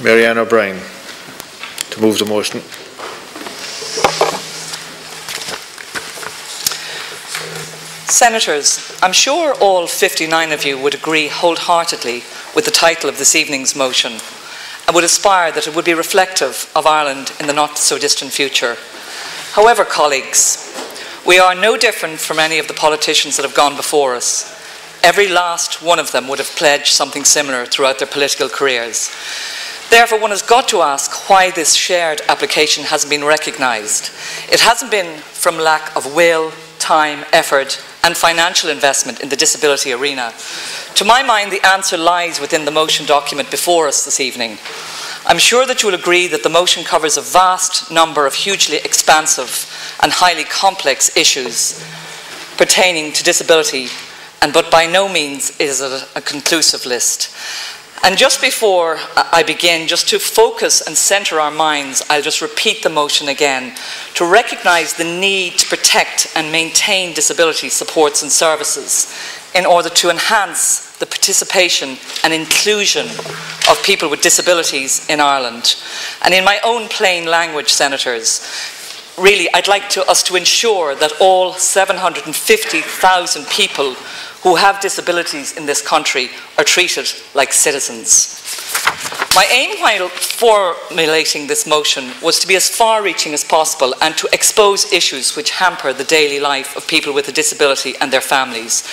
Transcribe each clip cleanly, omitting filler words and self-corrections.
Marianne O'Brien to move the motion. Senators, I'm sure all 59 of you would agree wholeheartedly with the title of this evening's motion and would aspire that it would be reflective of Ireland in the not-so-distant future. However, colleagues, we are no different from any of the politicians that have gone before us. Every last one of them would have pledged something similar throughout their political careers. Therefore, one has got to ask why this shared application hasn't been recognised. It hasn't been from lack of will, time, effort and financial investment in the disability arena. To my mind, the answer lies within the motion document before us this evening. I'm sure that you will agree that the motion covers a vast number of hugely expansive and highly complex issues pertaining to disability, but by no means is it a conclusive list. And just before I begin, just to focus and centre our minds, I'll just repeat the motion again, to recognise the need to protect and maintain disability supports and services in order to enhance the participation and inclusion of people with disabilities in Ireland. And in my own plain language, Senators, really I'd like us to ensure that all 750,000 people who have disabilities in this country are treated like citizens. My aim while formulating this motion was to be as far-reaching as possible and to expose issues which hamper the daily life of people with a disability and their families.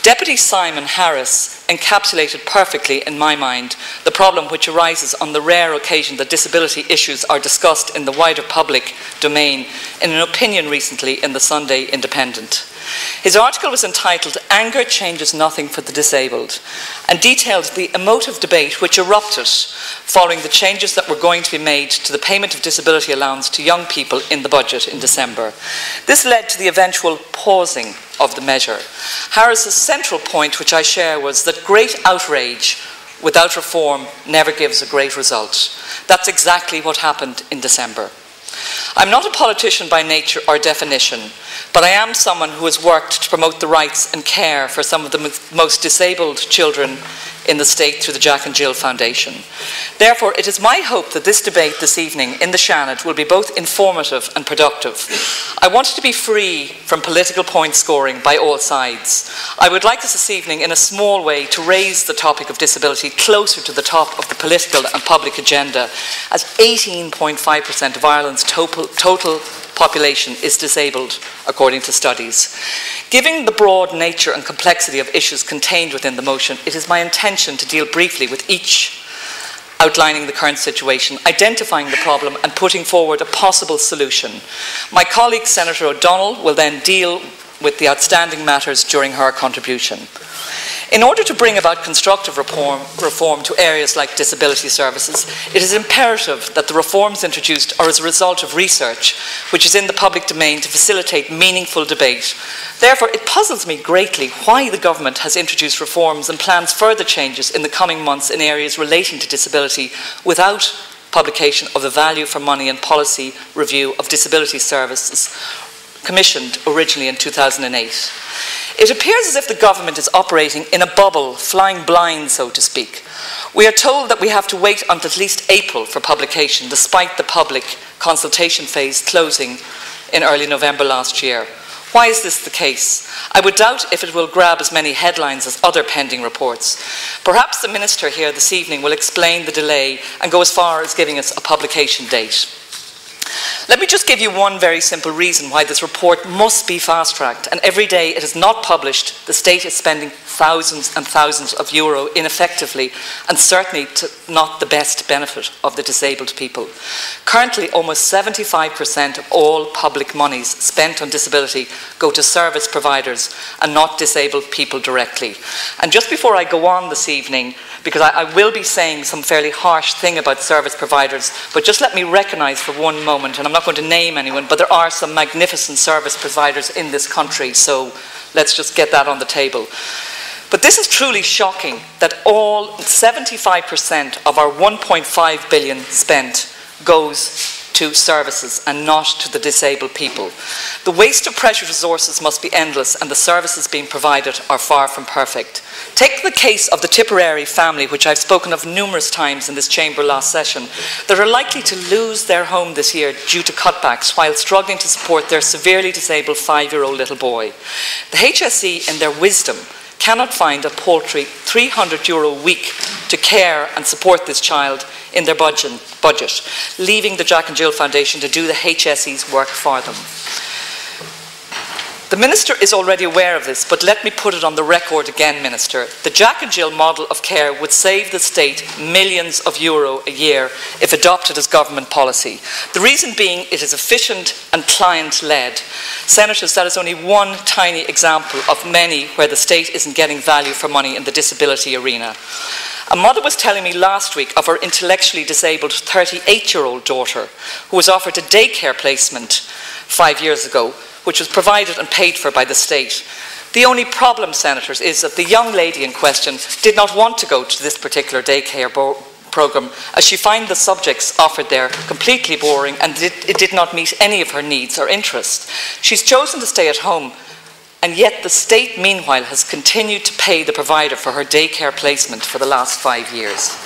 Deputy Simon Harris encapsulated perfectly, in my mind, the problem which arises on the rare occasion that disability issues are discussed in the wider public domain in an opinion recently in the Sunday Independent. His article was entitled "Anger Changes Nothing for the Disabled" and detailed the emotive debate which erupted following the changes that were going to be made to the payment of disability allowance to young people in the budget in December. This led to the eventual pausing of the measure. Harris's central point, which I share, was that great outrage without reform never gives a great result. That's exactly what happened in December. I'm not a politician by nature or definition, but I am someone who has worked to promote the rights and care for some of the most disabled children in the state through the Jack and Jill Foundation. Therefore, it is my hope that this debate this evening in the Seanad will be both informative and productive. I want it to be free from political point scoring by all sides. I would like us this evening, in a small way, to raise the topic of disability closer to the top of the political and public agenda, as 18.5% of Ireland's total population is disabled, according to studies. Given the broad nature and complexity of issues contained within the motion, it is my intention to deal briefly with each, outlining the current situation, identifying the problem and putting forward a possible solution. My colleague Senator O'Donnell will then deal with the outstanding matters during her contribution. In order to bring about constructive reform to areas like disability services, it is imperative that the reforms introduced are as a result of research which is in the public domain to facilitate meaningful debate. Therefore, it puzzles me greatly why the government has introduced reforms and plans further changes in the coming months in areas relating to disability without publication of the value for money and policy review of disability services commissioned originally in 2008. It appears as if the government is operating in a bubble, flying blind, so to speak. We are told that we have to wait until at least April for publication, despite the public consultation phase closing in early November last year. Why is this the case? I would doubt if it will grab as many headlines as other pending reports. Perhaps the Minister here this evening will explain the delay and go as far as giving us a publication date. Let me just give you one very simple reason why this report must be fast-tracked, and every day it is not published, the state is spending thousands and thousands of euro ineffectively and certainly to not the best benefit of the disabled people. Currently, almost 75% of all public monies spent on disability go to service providers and not disabled people directly. And just before I go on this evening, because I will be saying some fairly harsh thing about service providers, but just let me recognise for one moment, and I'm not going to name anyone, but there are some magnificent service providers in this country, so let's just get that on the table. But this is truly shocking that all 75% of our 1.5 billion spent goes to services and not to the disabled people. The waste of precious resources must be endless, and the services being provided are far from perfect. Take the case of the Tipperary family, which I've spoken of numerous times in this chamber last session, that are likely to lose their home this year due to cutbacks while struggling to support their severely disabled 5-year-old little boy. The HSE, in their wisdom, cannot find a paltry €300 a week to care and support this child in their budget, leaving the Jack and Jill Foundation to do the HSE's work for them. The Minister is already aware of this, but let me put it on the record again, Minister. The Jack and Jill model of care would save the state millions of euro a year if adopted as government policy. The reason being it is efficient and client-led. Senators, that is only one tiny example of many where the state isn't getting value for money in the disability arena. A mother was telling me last week of her intellectually disabled 38-year-old daughter who was offered a daycare placement 5 years ago, which was provided and paid for by the state. The only problem, Senators, is that the young lady in question did not want to go to this particular daycare programme, as she found the subjects offered there completely boring and it did not meet any of her needs or interests. She's chosen to stay at home, and yet the state, meanwhile, has continued to pay the provider for her daycare placement for the last 5 years.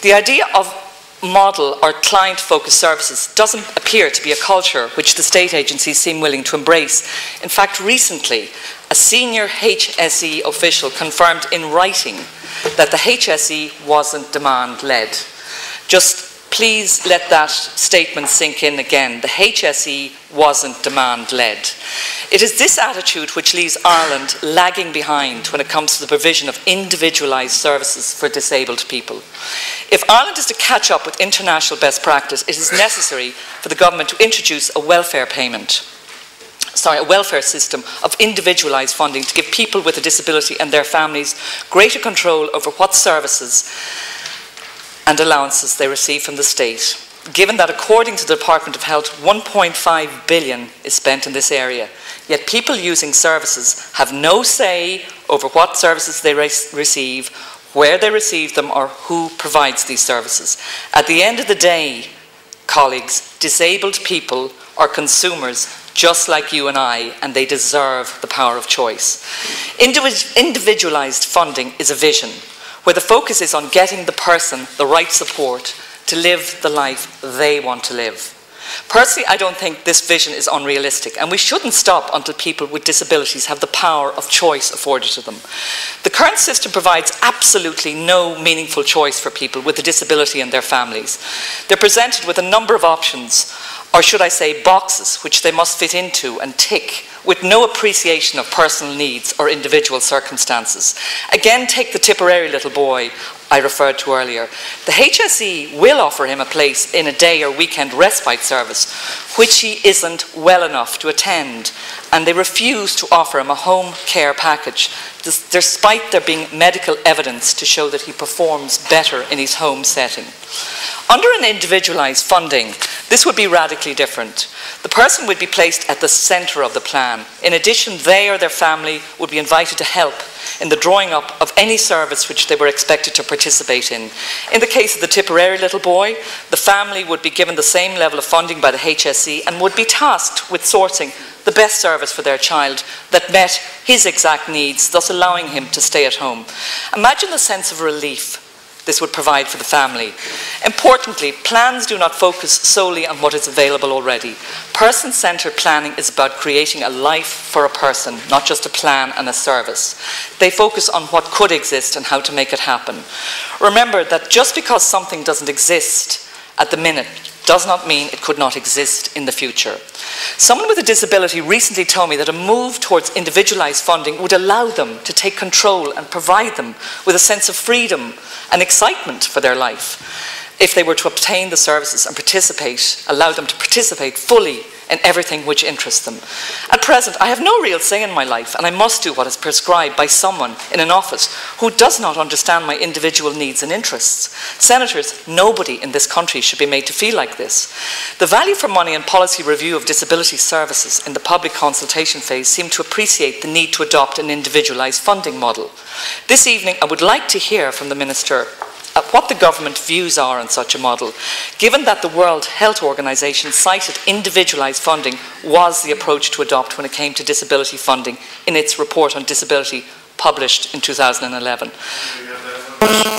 The idea of model or client-focused services doesn't appear to be a culture which the state agencies seem willing to embrace. In fact, recently, a senior HSE official confirmed in writing that the HSE wasn't demand-led. Just please let that statement sink in again. The HSE wasn't demand-led. It is this attitude which leaves Ireland lagging behind when it comes to the provision of individualised services for disabled people. If Ireland is to catch up with international best practice, it is necessary for the government to introduce a welfare system of individualised funding to give people with a disability and their families greater control over what services and allowances they receive from the state, given that according to the Department of Health, 1.5 billion is spent in this area, yet people using services have no say over what services they receive, where they receive them, or who provides these services. At the end of the day, colleagues, disabled people are consumers just like you and I, and they deserve the power of choice. Individualised funding is a vision where the focus is on getting the person the right support to live the life they want to live. Personally, I don't think this vision is unrealistic, and we shouldn't stop until people with disabilities have the power of choice afforded to them. The current system provides absolutely no meaningful choice for people with a disability and their families. They're presented with a number of options, or should I say boxes, which they must fit into and tick, with no appreciation of personal needs or individual circumstances. Again, take the Tipperary little boy I referred to earlier. The HSE will offer him a place in a day or weekend respite service, which he isn't well enough to attend, and they refuse to offer him a home care package, despite there being medical evidence to show that he performs better in his home setting. Under an individualised funding, this would be radically different. The person would be placed at the centre of the plan. In addition, they or their family would be invited to help in the drawing up of any service which they were expected to participate in. In the case of the Tipperary little boy, the family would be given the same level of funding by the HSE and would be tasked with sourcing the best service for their child that met his exact needs, thus allowing him to stay at home. Imagine the sense of relief this would provide for the family. Importantly, plans do not focus solely on what is available already. Person-centred planning is about creating a life for a person, not just a plan and a service. They focus on what could exist and how to make it happen. Remember that just because something doesn't exist at the minute does not mean it could not exist in the future. Someone with a disability recently told me that a move towards individualised funding would allow them to take control and provide them with a sense of freedom and excitement for their life if they were to obtain the services and allow them to participate fully in everything which interests them. At present, I have no real say in my life, and I must do what is prescribed by someone in an office who does not understand my individual needs and interests. Senators, nobody in this country should be made to feel like this. The value for money and policy review of disability services in the public consultation phase seem to appreciate the need to adopt an individualised funding model. This evening, I would like to hear from the Minister at what the government views are on such a model, given that the World Health Organization cited individualised funding was the approach to adopt when it came to disability funding in its report on disability published in 2011.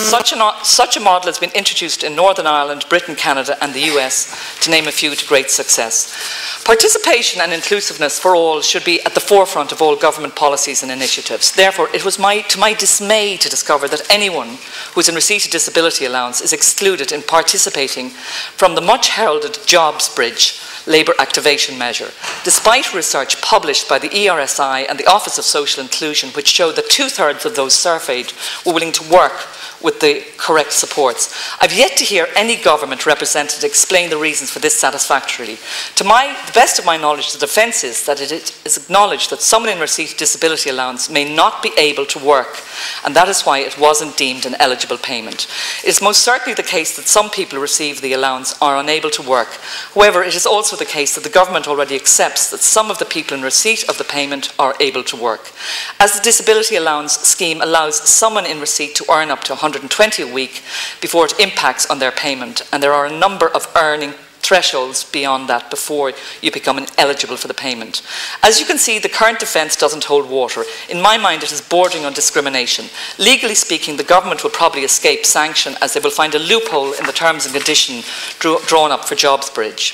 Such a model has been introduced in Northern Ireland, Britain, Canada and the US, to name a few, to great success. Participation and inclusiveness for all should be at the forefront of all government policies and initiatives. Therefore, it was to my dismay to discover that anyone who is in receipt of disability allowance is excluded in participating from the much heralded Jobs Bridge labour activation measure, despite research published by the ERSI and the Office of Social Inclusion, which showed that 2/3 of those surveyed were willing to work with the correct supports. I've yet to hear any government representative explain the reasons for this satisfactorily. To the best of my knowledge, the defence is that it is acknowledged that someone in receipt of disability allowance may not be able to work, and that is why it wasn't deemed an eligible payment. It is most certainly the case that some people who receive the allowance are unable to work. However, it is also the case that the government already accepts that some of the people in receipt of the payment are able to work. As the disability allowance scheme allows someone in receipt to earn up to 120 a week before it impacts on their payment, and there are a number of earning thresholds beyond that before you become eligible for the payment. As you can see, the current defence doesn't hold water. In my mind, it is bordering on discrimination. Legally speaking, the government will probably escape sanction, as they will find a loophole in the terms and conditions drawn up for Jobs Bridge.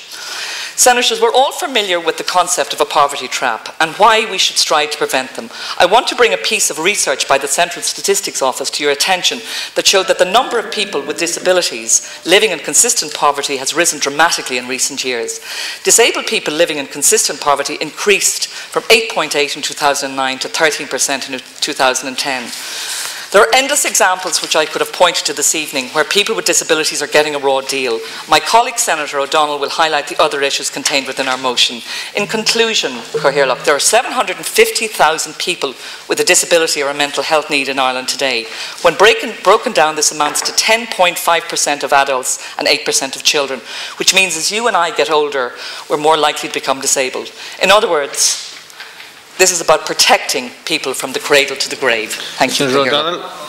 Senators, we're all familiar with the concept of a poverty trap and why we should strive to prevent them. I want to bring a piece of research by the Central Statistics Office to your attention that showed that the number of people with disabilities living in consistent poverty has risen dramatically in recent years. Disabled people living in consistent poverty increased from 8.8 in 2009 to 13% in 2010. There are endless examples which I could have pointed to this evening where people with disabilities are getting a raw deal. My colleague Senator O'Donnell will highlight the other issues contained within our motion. In conclusion, Cathaoirleach, there are 750,000 people with a disability or a mental health need in Ireland today. When broken down, this amounts to 10.5% of adults and 8% of children, which means as you and I get older, we're more likely to become disabled. In other words, this is about protecting people from the cradle to the grave. Thank you. Senator O'Donnell.